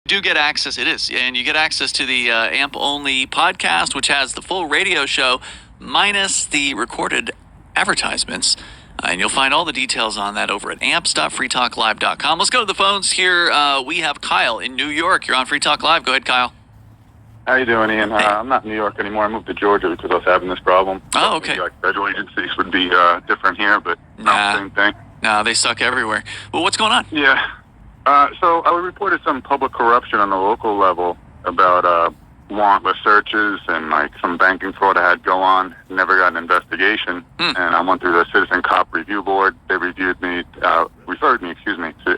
do get access. It is, and you get access to the AMP-only podcast, which has the full radio show minus the recorded advertisements. And you'll find all the details on that over at amps.freetalklive.com. Let's go to the phones here. We have Kyle in New York. You're on Free Talk Live. Go ahead, Kyle. How you doing, Ian? Hey. I'm not in New York anymore. I moved to Georgia because I was having this problem. Oh, okay. Maybe, like federal agencies would be different here, but not the same thing. No, they suck everywhere. Well, what's going on? Yeah. So I reported some public corruption on the local level about warrantless searches and like some banking fraud I had go on. Never got an investigation, and I went through the Citizen Cop Review Board. They referred me,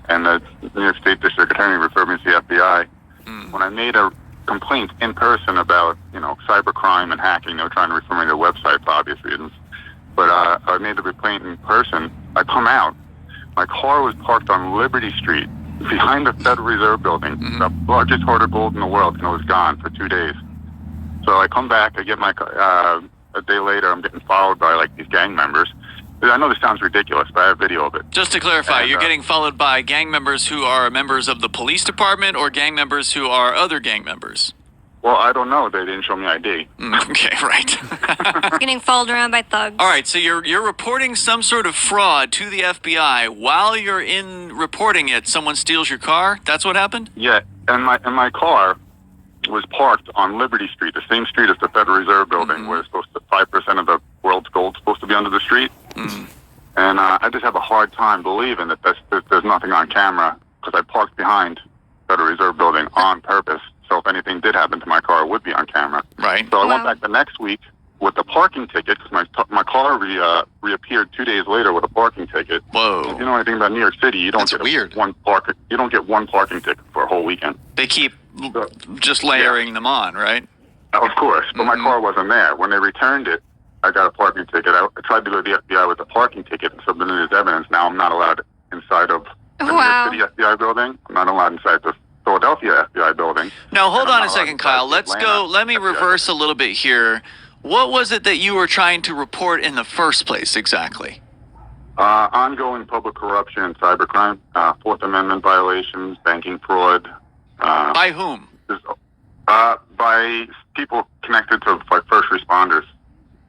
and the New York State District Attorney referred me to the FBI. When I made a complaint in person about cybercrime and hacking, they were trying to refer me to websites for obvious reasons. But I made the complaint in person. I come out. My car was parked on Liberty Street, behind the Federal Reserve Building, the largest hoard of gold in the world, and it was gone for 2 days. So I come back, I get my car, a day later, I'm getting followed by like these gang members. I know this sounds ridiculous, but I have video of it. Just to clarify, you're getting followed by gang members who are members of the police department or gang members who are other gang members? Well, I don't know. They didn't show me ID. Okay, right. Getting followed around by thugs. All right, so you're reporting some sort of fraud to the FBI. While you're in reporting it, someone steals your car? That's what happened? Yeah, and my car was parked on Liberty Street, the same street as the Federal Reserve Building, where it's supposed to 5% of the world's gold is supposed to be under the street. And I just have a hard time believing that there's nothing on camera because I parked behind Federal Reserve Building on purpose. So if anything did happen to my car, it would be on camera. Right. So I went back the next week with the parking ticket because my car reappeared 2 days later with a parking ticket. Whoa. If you know anything about New York City, you don't That's get weird. You don't get one parking ticket for a whole weekend. They keep just layering them on, right? Of course, but my car wasn't there. When they returned it, I got a parking ticket. I tried to go to the FBI with a parking ticket and submit it as evidence. Now I'm not allowed inside of the New York City FBI building. I'm not allowed inside the Philadelphia FBI building. Now, hold on a second, Kyle. Let me reverse a little bit here. What was it that you were trying to report in the first place, exactly? Ongoing public corruption and cybercrime, Fourth Amendment violations, banking fraud. By whom? By people connected to like first responders.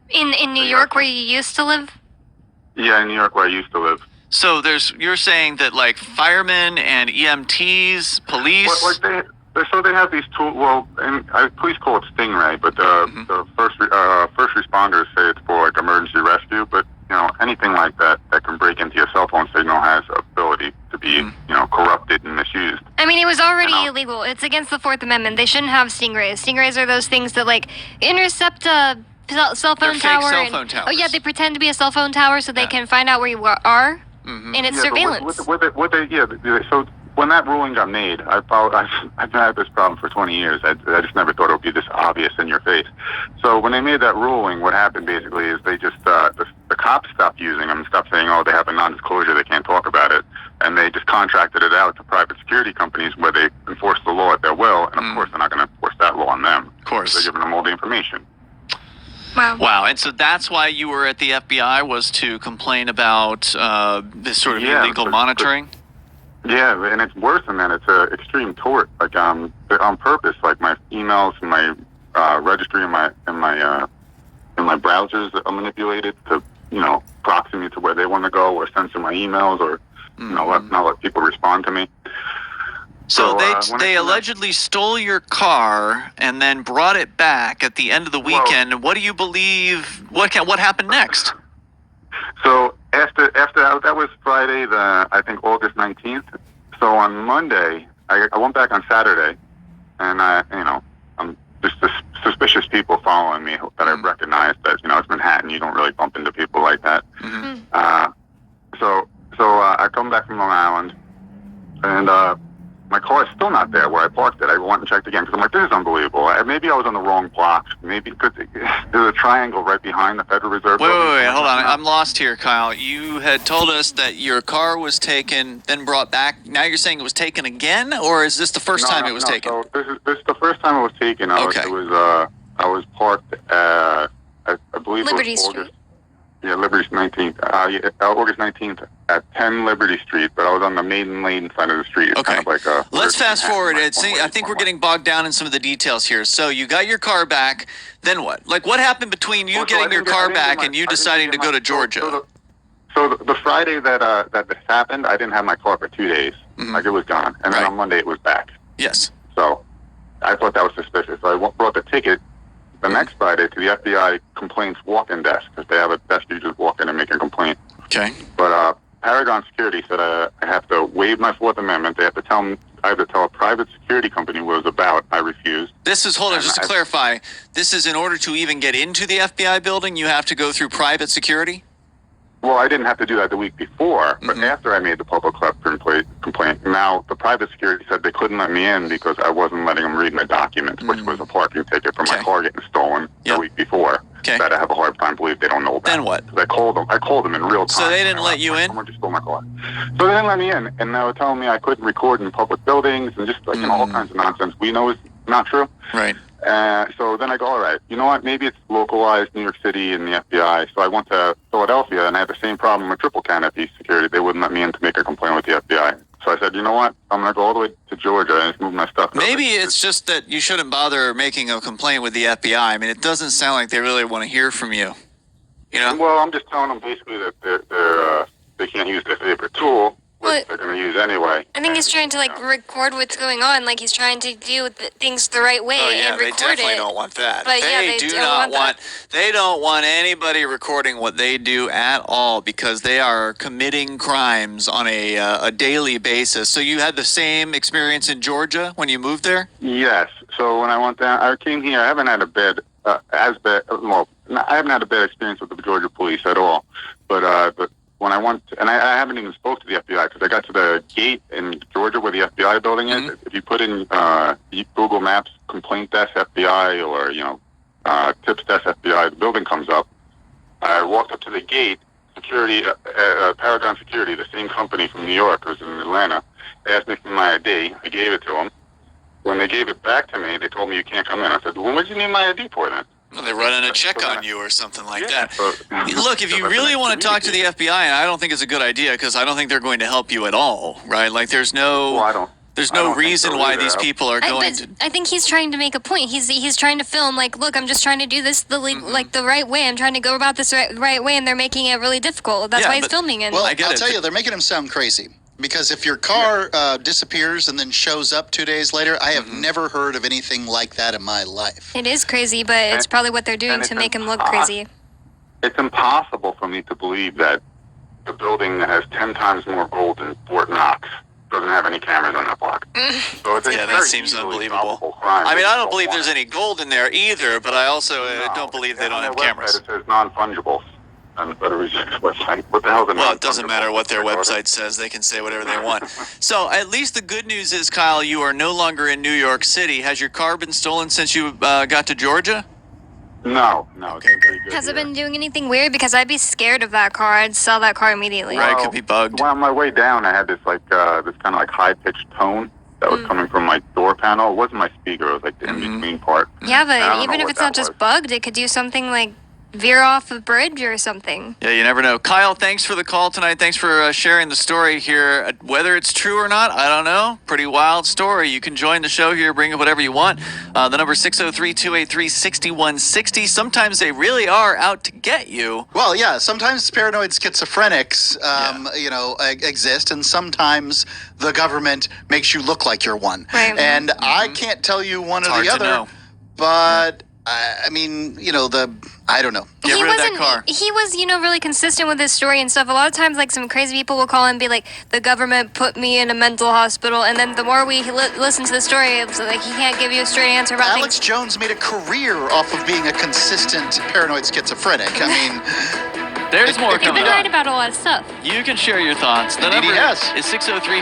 In New York, where you used to live? Yeah, in New York, where I used to live. So you're saying that like firemen and EMTs, police. So they have these tools. Well, and police call it Stingray, but the first responders say it's for like emergency rescue. But anything like that can break into your cell phone signal has ability to be corrupted and misused. I mean, it was already illegal. It's against the Fourth Amendment. They shouldn't have Stingrays. Stingrays are those things that like intercept a cell phone tower. Fake cell phone towers. Oh yeah, they pretend to be a cell phone tower so they can find out where you are. And it's surveillance. So when that ruling got made, I've had this problem for 20 years. I just never thought it would be this obvious in your face. So when they made that ruling, what happened basically is they just the cops stopped using them, stopped saying, they have a non-disclosure, they can't talk about it, and they just contracted it out to private security companies where they enforce the law at their will, and of course they're not going to enforce that law on them. Of course, they're giving them all the information. Wow. And so that's why you were at the FBI, was to complain about this sort of illegal monitoring? Yeah, and it's worse than that. It's an extreme tort. Like on purpose, like my emails and my registry and my browsers are manipulated to proxy me to where they want to go, or censor my emails, or not let people respond to me. So they allegedly stole your car and then brought it back at the end of the weekend. Well, what do you believe? What happened next? So after that was Friday, I think August 19th. So on Monday, I went back on Saturday, and I'm just suspicious people following me that I've recognized that it's Manhattan. You don't really bump into people like that. So I come back from Long Island, and my car is still not there where I parked it. I went and checked again because I'm like, this is unbelievable. Maybe I was on the wrong block. Maybe because there's a triangle right behind the Federal Reserve Building. Wait, hold on. I'm lost here, Kyle. You had told us that your car was taken, then brought back. Now you're saying it was taken again, or is this the first time it was taken? So this is the first time it was taken. I was parked at, I believe Liberty it was Street. August. Yeah, Liberty 19th. August 19th at 10 Liberty Street, but I was on the maiden lane side of the street. It's Okay. kind of like a Let's fast forward. Like I think we're getting bogged down in some of the details here. So you got your car back. Then what? Like, what happened between you getting your car back and you deciding to go to Georgia? So the Friday that this happened, I didn't have my car for 2 days. Mm-hmm. Like, it was gone. And then on Monday, it was back. Yes. So I thought that was suspicious. So I brought the ticket the next Friday to the FBI complaints walk-in desk, because they have a desk you just walk in and make a complaint. Okay. But Paragon Security said I have to waive my Fourth Amendment. They have to tell me, I have to tell a private security company what it was about. I refused. Hold on, just to clarify, this is in order to even get into the FBI building, you have to go through private security? Well, I didn't have to do that the week before, but after I made the public complaint, now the private security said they couldn't let me in because I wasn't letting them read my documents, which was a parking ticket for my car getting stolen the week before. That I have a hard time believing they don't know about. Then what? I called them in real time. So they didn't let you in? Someone just stole my car. So they didn't let me in, and they were telling me I couldn't record in public buildings and just all kinds of nonsense we know is not true. Right. So then I go, all right, you know what? Maybe it's localized New York City and the FBI. So I went to Philadelphia, and I had the same problem with triple canopy security. They wouldn't let me in to make a complaint with the FBI. So I said, you know what? I'm going to go all the way to Georgia and just move my stuff. Maybe it's just that you shouldn't bother making a complaint with the FBI. I mean, it doesn't sound like they really want to hear from you. You know? Well, I'm just telling them basically that they can't use their favorite tool, which they're going to use anyway. I think he's trying to record what's going on. Like he's trying to do things the right way and record they definitely don't want that. But they do not want. They don't want anybody recording what they do at all because they are committing crimes on a daily basis. So you had the same experience in Georgia when you moved there? Yes. So when I went down, I came here. I haven't had a bad I haven't had a bad experience with the Georgia police at all. But when I went, and I haven't even spoke to the FBI because I got to the gate in Georgia where the FBI building is. If you put in Google Maps complaint desk FBI or tips desk FBI, the building comes up. I walked up to the gate. Security, Paragon Security, the same company from New York, who's in Atlanta, they asked me for my ID. I gave it to them. When they gave it back to me, they told me you can't come in. I said, well, what did you need my ID for then? Well, they're running a check on you or something like that. Look, if you really want to talk to the FBI, I don't think it's a good idea because I don't think they're going to help you at all, right? Like, there's no reason why these people are going to. I think he's trying to make a point. He's trying to film look, I'm just trying to do this the right way. I'm trying to go about this right way, and they're making it really difficult. That's why he's filming it. Well, I'll tell you, they're making him sound crazy. Because if your car disappears and then shows up 2 days later, I have never heard of anything like that in my life. It is crazy, but it's probably what they're doing to make him look crazy. It's impossible for me to believe that the building that has 10 times more gold than Fort Knox doesn't have any cameras on that block. So it's that seems unbelievable. I mean, I don't believe there's any gold in there either, but I also don't believe they don't have cameras. It says non-fungible. Website. What the hell is Well, it doesn't matter what their website says. They can say whatever they want. So at least the good news is, Kyle, you are no longer in New York City. Has your car been stolen since you got to Georgia? No. Okay, good. Has it been doing anything weird? Because I'd be scared of that car. I'd sell that car immediately. Right, it could be bugged. Well, on my way down, I had this this kind of high-pitched tone that was coming from my door panel. It wasn't my speaker. It was the in-between part. Yeah, but even if it's not just bugged, it could do something like veer off a bridge or something. Yeah, you never know. Kyle, thanks for the call tonight. Thanks for sharing the story here. Whether it's true or not, I don't know. Pretty wild story. You can join the show here, bring up whatever you want. The number 603-283-6160. Sometimes they really are out to get you. Well, yeah, sometimes paranoid schizophrenics, exist, and sometimes the government makes you look like you're one. Right. And I can't tell you one or the other, but... I mean, I don't know. Get rid of that car. He was, really consistent with his story and stuff. A lot of times, some crazy people will call and be like, the government put me in a mental hospital. And then the more we listen to the story, it's like he can't give you a straight answer about Alex Jones made a career off of being a consistent paranoid schizophrenic. I mean... There's more coming up. He's been right about a lot of stuff. You can share your thoughts. The number is 603-